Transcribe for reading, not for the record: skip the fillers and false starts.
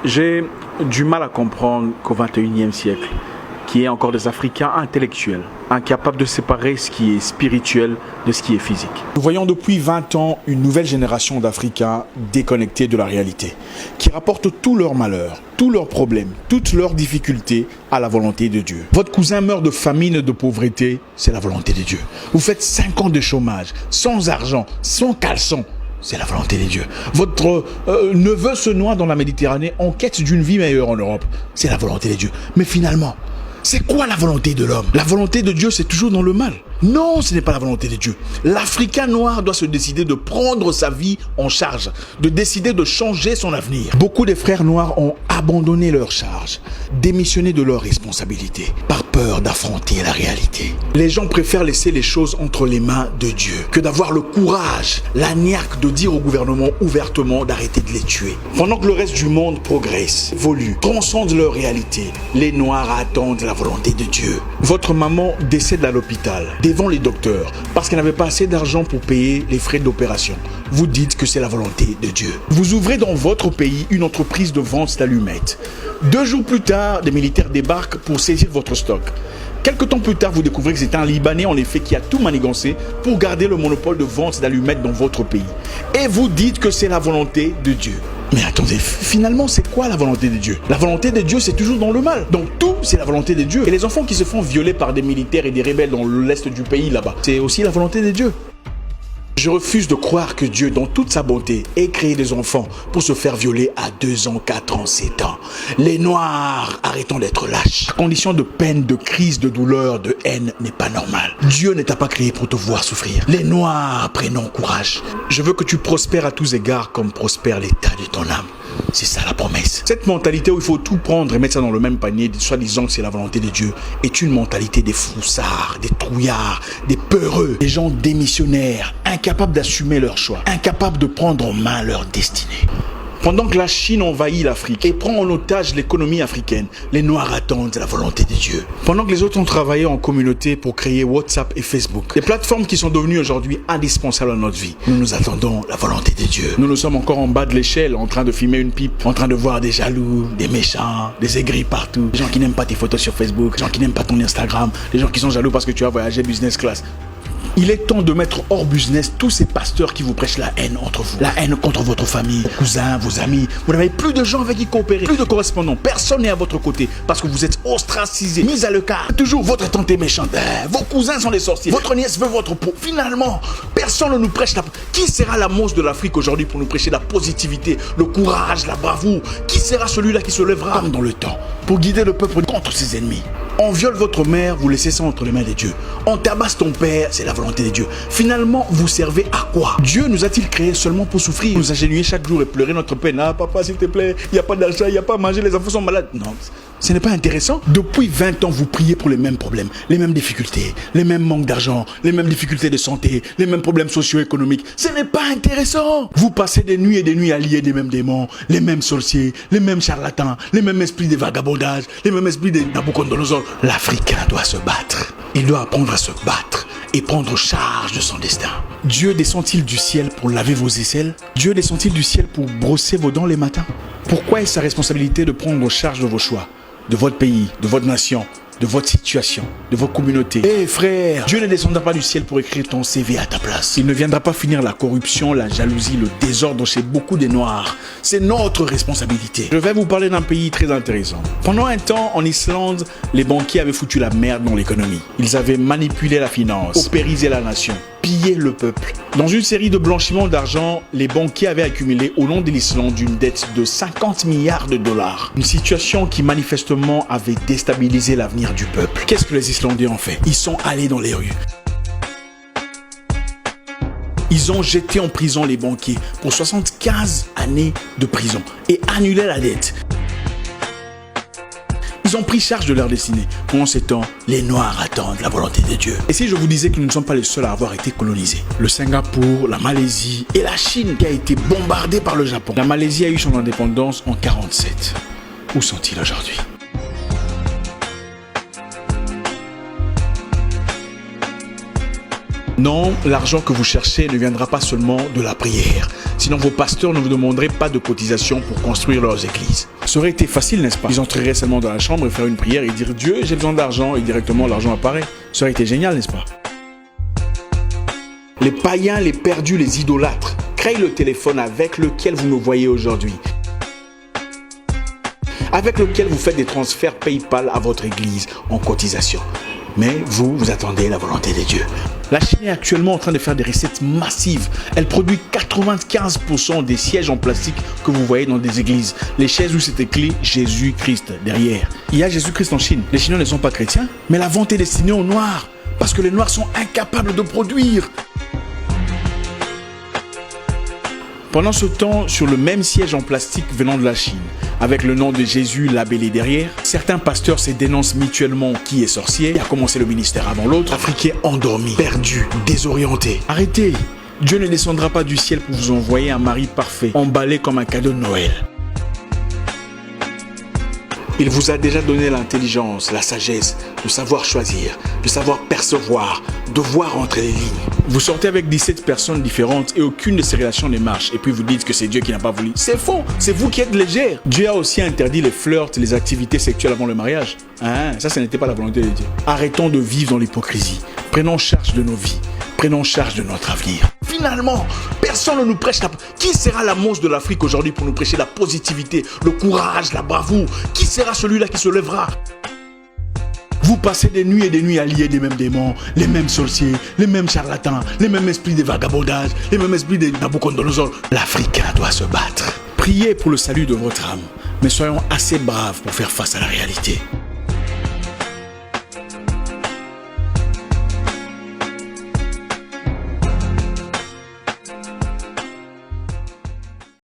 J'ai du mal à comprendre qu'au XXIe siècle, qu'il y ait encore des Africains intellectuels, incapables de séparer ce qui est spirituel de ce qui est physique. Nous voyons depuis 20 ans une nouvelle génération d'Africains déconnectés de la réalité, qui rapportent tous leurs malheurs, tous leurs problèmes, toutes leurs difficultés à la volonté de Dieu. Votre cousin meurt de famine et de pauvreté, c'est la volonté de Dieu. Vous faites 5 ans de chômage, sans argent, sans caleçon, c'est la volonté de Dieu. Votre neveu se noie dans la Méditerranée en quête d'une vie meilleure en Europe, c'est la volonté de Dieu. Mais finalement, c'est quoi la volonté de l'homme? La volonté de Dieu, c'est toujours dans le mal. Non, ce n'est pas la volonté de Dieu. L'Africain noir doit se décider de prendre sa vie en charge, de décider de changer son avenir. Beaucoup de frères noirs ont abandonné leur charge, démissionné de leurs responsabilités, par peur d'affronter la réalité. Les gens préfèrent laisser les choses entre les mains de Dieu que d'avoir le courage, la niaque de dire au gouvernement ouvertement d'arrêter de les tuer. Pendant que le reste du monde progresse, évolue, transcende leur réalité, les Noirs attendent la volonté de Dieu. Votre maman décède à l'hôpital, devant les docteurs, parce qu'elle n'avait pas assez d'argent pour payer les frais d'opération. Vous dites que c'est la volonté de Dieu. Vous ouvrez dans votre pays une entreprise de vente d'allumettes. 2 jours plus tard, des militaires débarquent pour saisir votre stock. Quelque temps plus tard, vous découvrez que c'est un Libanais en effet qui a tout manigancé pour garder le monopole de vente d'allumettes dans votre pays. Et vous dites que c'est la volonté de Dieu. Mais attendez, finalement, c'est quoi la volonté de Dieu? La volonté de Dieu, c'est toujours dans le mal. Donc tout, c'est la volonté de Dieu. Et les enfants qui se font violer par des militaires et des rebelles dans l'est du pays là-bas, c'est aussi la volonté de Dieu. Je refuse de croire que Dieu, dans toute sa bonté, ait créé des enfants pour se faire violer à 2 ans, 4 ans, 7 ans. Les Noirs, arrêtons d'être lâches. La condition de peine, de crise, de douleur, de haine n'est pas normale. Dieu ne t'a pas créé pour te voir souffrir. Les Noirs, prenons courage. Je veux que tu prospères à tous égards comme prospère l'état de ton âme. C'est ça la promesse. Cette mentalité où il faut tout prendre et mettre ça dans le même panier, soi-disant que c'est la volonté de Dieu, est une mentalité des froussards, des trouillards, des peureux, des gens démissionnaires, incapables d'assumer leurs choix, incapables de prendre en main leur destinée. Pendant que la Chine envahit l'Afrique et prend en otage l'économie africaine, les Noirs attendent la volonté de Dieu. Pendant que les autres ont travaillé en communauté pour créer WhatsApp et Facebook, des plateformes qui sont devenues aujourd'hui indispensables à notre vie, nous attendons la volonté de Dieu. Nous sommes encore en bas de l'échelle, en train de fumer une pipe, en train de voir des jaloux, des méchants, des aigris partout, des gens qui n'aiment pas tes photos sur Facebook, des gens qui n'aiment pas ton Instagram, des gens qui sont jaloux parce que tu as voyagé business class. Il est temps de mettre hors business tous ces pasteurs qui vous prêchent la haine entre vous. La haine contre votre famille, vos cousins, vos amis. Vous n'avez plus de gens avec qui coopérer, plus de correspondants. Personne n'est à votre côté parce que vous êtes ostracisés, mis à l'écart. Toujours votre tante est méchante. Vos cousins sont des sorciers. Votre nièce veut votre peau. Finalement, personne ne nous prêche la... Qui sera la monstre de l'Afrique aujourd'hui pour nous prêcher la positivité, le courage, la bravoure? Qui sera celui-là qui se lèvera comme dans le temps pour guider le peuple contre ses ennemis? On viole votre mère, vous laissez ça entre les mains de Dieu. On tabasse ton père, c'est la volonté de Dieu. Finalement, vous servez à quoi? Dieu nous a-t-il créés seulement pour souffrir, nous agenouiller chaque jour et pleurer notre peine? Ah papa, s'il te plaît, il n'y a pas d'argent, il n'y a pas à manger, les enfants sont malades. Non, ce n'est pas intéressant. Depuis 20 ans, vous priez pour les mêmes problèmes, les mêmes difficultés, les mêmes manques d'argent, les mêmes difficultés de santé, les mêmes problèmes socio-économiques. Ce n'est pas intéressant. Vous passez des nuits à lier des mêmes démons, les mêmes sorciers, les mêmes charlatans, les mêmes esprits de vagabondage, les mêmes esprits de Nabucodonosor. L'Africain doit se battre. Il doit apprendre à se battre et prendre charge de son destin. Dieu descend-il du ciel pour laver vos aisselles? Dieu descend-il du ciel pour brosser vos dents les matins? Pourquoi est-ce sa responsabilité de prendre charge de vos choix, de votre pays, de votre nation, de votre situation, de votre communauté? Eh frère, Dieu ne descendra pas du ciel pour écrire ton CV à ta place. Il ne viendra pas finir la corruption, la jalousie, le désordre chez beaucoup des Noirs. C'est notre responsabilité. Je vais vous parler d'un pays très intéressant. Pendant un temps, en Islande, les banquiers avaient foutu la merde dans l'économie. Ils avaient manipulé la finance, paupérisé la nation, pillé le peuple. Dans une série de blanchiments d'argent, les banquiers avaient accumulé au nom de l'Islande une dette de 50 milliards de dollars. Une situation qui manifestement avait déstabilisé l'avenir du peuple. Qu'est-ce que les Islandais ont fait? Ils sont allés dans les rues. Ils ont jeté en prison les banquiers pour 75 années de prison et annulé la dette. Ils ont pris charge de leur destinée. Pendant ce temps, les Noirs attendent la volonté de Dieu. Et si je vous disais que nous ne sommes pas les seuls à avoir été colonisés? Le Singapour, la Malaisie et la Chine qui a été bombardée par le Japon. La Malaisie a eu son indépendance en 1947. Où sont-ils aujourd'hui? Non, l'argent que vous cherchez ne viendra pas seulement de la prière. Sinon, vos pasteurs ne vous demanderaient pas de cotisation pour construire leurs églises. Ça aurait été facile, n'est-ce pas? Ils entreraient seulement dans la chambre et faire une prière et dire « Dieu, j'ai besoin d'argent » et directement l'argent apparaît. Ça aurait été génial, n'est-ce pas? Les païens, les perdus, les idolâtres créent le téléphone avec lequel vous me voyez aujourd'hui, avec lequel vous faites des transferts PayPal à votre église en cotisation. Mais vous attendez la volonté de Dieu. La Chine est actuellement en train de faire des recettes massives. Elle produit 95% des sièges en plastique que vous voyez dans des églises. Les chaises où c'est écrit Jésus-Christ derrière. Il y a Jésus-Christ en Chine. Les Chinois ne sont pas chrétiens, mais la vente est destinée aux Noirs. Parce que les Noirs sont incapables de produire. Pendant ce temps, sur le même siège en plastique venant de la Chine, avec le nom de Jésus labellé derrière, certains pasteurs se dénoncent mutuellement qui est sorcier, qui a commencé le ministère avant l'autre, Africains endormis, perdus, désorientés. Arrêtez! Dieu ne descendra pas du ciel pour vous envoyer un mari parfait, emballé comme un cadeau de Noël. Il vous a déjà donné l'intelligence, la sagesse, de savoir choisir, de savoir percevoir, de voir entre les lignes. Vous sortez avec 17 personnes différentes et aucune de ces relations ne marche. Et puis vous dites que c'est Dieu qui n'a pas voulu. C'est faux, c'est vous qui êtes légère. Dieu a aussi interdit les flirts, les activités sexuelles avant le mariage. Ça n'était pas la volonté de Dieu. Arrêtons de vivre dans l'hypocrisie. Prenons charge de nos vies. Prenons charge de notre avenir. Finalement, personne ne nous prêche Qui sera la mouche de l'Afrique aujourd'hui pour nous prêcher la positivité, le courage, la bravoure? Qui sera celui-là qui se lèvera? Vous passez des nuits et des nuits à lier les mêmes démons, les mêmes sorciers, les mêmes charlatans, les mêmes esprits de vagabondage, les mêmes esprits de Nabucodonosor. L'Africain doit se battre. Priez pour le salut de votre âme, mais soyons assez braves pour faire face à la réalité.